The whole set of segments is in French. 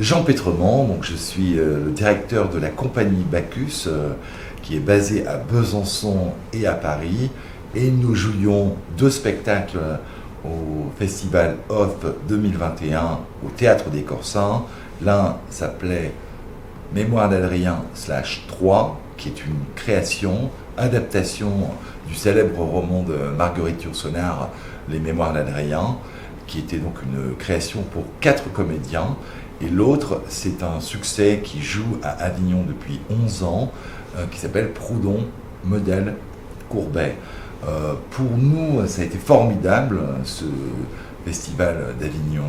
Jean Pétremont, donc je suis le directeur de la compagnie Bacchus, qui est basée à Besançon et à Paris. Et nous jouions 2 spectacles au Festival Off 2021 au Théâtre des Corsins. L'un s'appelait Mémoires d'Adrien /3, qui est une création, adaptation du célèbre roman de Marguerite Yourcenar, Les Mémoires d'Adrien, qui était donc une création pour 4 comédiens. Et l'autre, c'est un succès qui joue à Avignon depuis 11 ans, qui s'appelle Proudhon, Modèle, Courbet. Pour nous, ça a été formidable, ce festival d'Avignon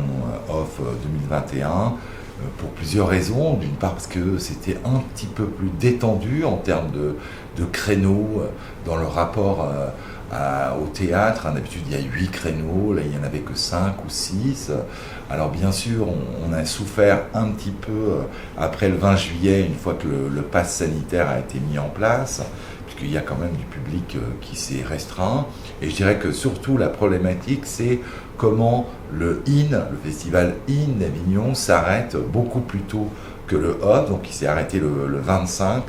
Off 2021, pour plusieurs raisons. D'une part parce que c'était un petit peu plus détendu en termes de créneaux dans le rapport au théâtre. D'habitude, il y a 8 créneaux, là, il n'y en avait que 5 ou 6. Alors bien sûr, on a souffert un petit peu après le 20 juillet, une fois que le pass sanitaire a été mis en place, puisqu'il y a quand même du public qui s'est restreint. Et je dirais que surtout la problématique, c'est comment le festival IN d'Avignon s'arrête beaucoup plus tôt que le Off, donc il s'est arrêté le 25.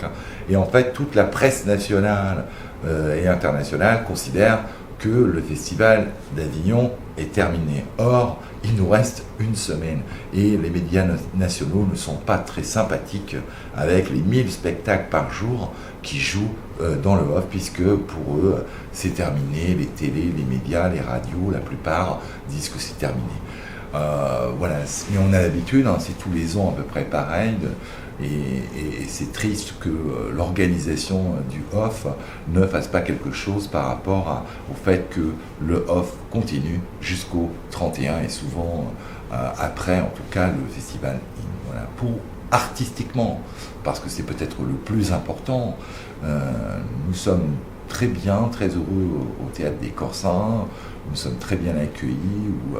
Et en fait, toute la presse nationale et internationale considère que le festival d'Avignon est terminé. Or, il nous reste une semaine et les médias nationaux ne sont pas très sympathiques avec les 1000 spectacles par jour qui jouent dans le Off, puisque pour eux, c'est terminé. Les télés, les médias, les radios, la plupart disent que c'est terminé. Voilà, mais on a l'habitude, c'est tous les ans à peu près pareil. Et c'est triste que l'organisation du Off ne fasse pas quelque chose par rapport au fait que le Off continue jusqu'au 31 et souvent après, en tout cas, le festival IN. Voilà. Pour artistiquement, parce que c'est peut-être le plus important, nous sommes très bien, très heureux au Théâtre des Corsins. Nous sommes très bien accueillis, où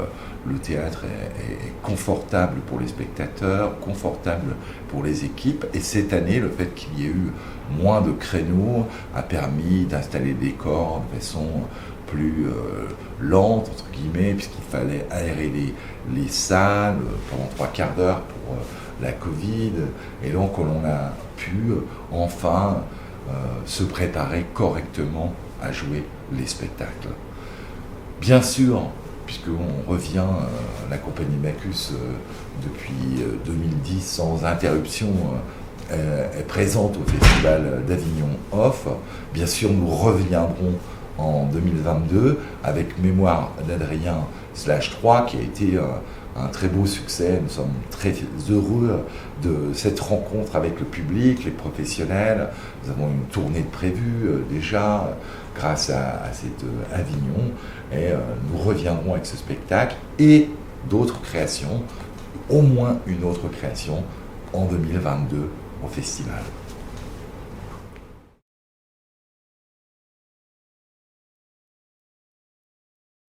le théâtre est confortable pour les spectateurs, confortable pour les équipes. Et cette année, le fait qu'il y ait eu moins de créneaux a permis d'installer le décor de façon plus lente, entre guillemets, puisqu'il fallait aérer les salles pendant 3/4 d'heure pour la Covid. Et donc, on a pu enfin se préparer correctement à jouer les spectacles. Bien sûr, puisqu'on revient, la compagnie Bacchus depuis 2010 sans interruption est présente au Festival d'Avignon Off. Bien sûr, nous reviendrons en 2022 avec Mémoires d'Adrien /3, qui a été un très beau succès. Nous sommes très heureux de cette rencontre avec le public, les professionnels. Nous avons une tournée de prévue déjà grâce à cette Avignon, et nous reviendrons avec ce spectacle et d'autres créations, au moins une autre création en 2022 au festival.